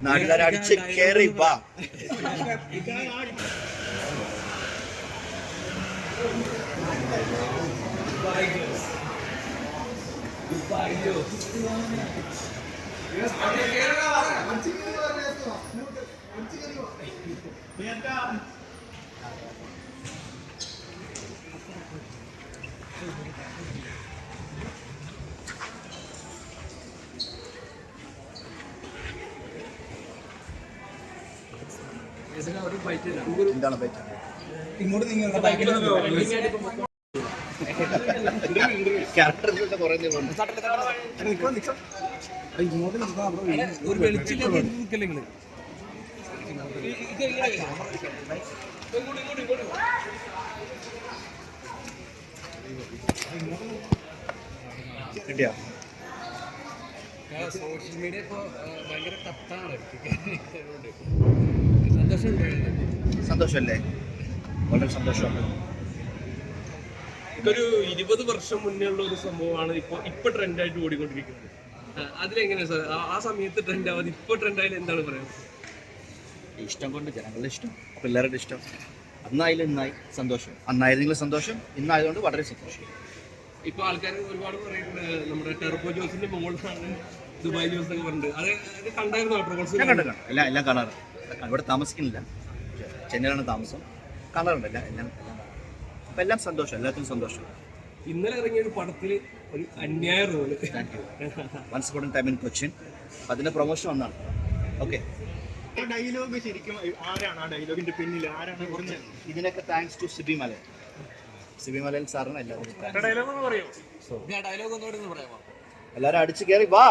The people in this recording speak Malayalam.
നാട്ടുകാരെ അടിച്ച് കേറി വാ. എന്താണ് ബൈറ്റ്? ഇങ്ങോട്ട് നിങ്ങൾ ഒരു വെളിച്ചില്ലാതെ നിൽക്കല്ലേ നിങ്ങള്. കിട്ടിയാ? സോഷ്യൽ മീഡിയ ഇപ്പൊ ഭയങ്കര കത്താണ്. സന്തോഷമല്ലേ? വളരെ സന്തോഷമുണ്ട്. ഇതൊരു 20 വർഷം മുന്നേ ഉള്ള ഒരു സംഭവമാണ് ഇപ്പൊ ട്രെൻഡായിട്ട് ഓടിക്കൊണ്ടിരിക്കുന്നത്. അതിലെങ്ങനെയാ സാർ ആ സമയത്ത് ട്രെൻഡ് ആവാതെ ഇപ്പൊ ട്രെൻഡായാലും എന്താണ് പറയുന്നത്? ഇഷ്ടം കൊണ്ട്, ജനങ്ങളുടെ ഇഷ്ടം, പിള്ളേരുടെ ഇഷ്ടം. അന്നായാലും ഇന്നായി സന്തോഷം. അന്നായിരുന്നെങ്കിലും സന്തോഷം, ഇന്നായതുകൊണ്ട് വളരെ സന്തോഷം. ഇപ്പൊ ആൾക്കാർ ഒരുപാട് പറയുന്നുണ്ട് നമ്മുടെ ടെർബോ ജോസിന്റെ മുകളിലാണ് ദുബായ് ജോസ് എന്നൊക്കെ പറഞ്ഞിട്ട്. അത് കണ്ടായിരുന്നോ ട്രോൾസ്? ഞാൻ കണ്ടു എല്ലാം കാണാറ്. ഇവിടെ താമസിക്കുന്നില്ല, ചെന്നൈയിലാണ് താമസം. കാണാറുണ്ട് എല്ലാം. അപ്പം എല്ലാം സന്തോഷം, എല്ലാത്തിനും സന്തോഷം. ഇന്നലെ ഇറങ്ങിയ ഒരു പടത്തിൽ ഒരു അന്യായ role. Once upon a time in Cochin. അതിന്റെ പ്രൊമോഷൻ വന്നാണ്. ഓക്കെ, ഡയലോഗ് ശരിക്കും ആരാണ്? ആ ഡയലോഗിന്റെ പിന്നിൽ ആരാണ്? ഇതിനൊക്കെ താങ്ക്സ് ടു സിബി മലയിൽ സാറിന് എല്ലാവരും എല്ലാവരും അടിച്ചു കയറി വാ.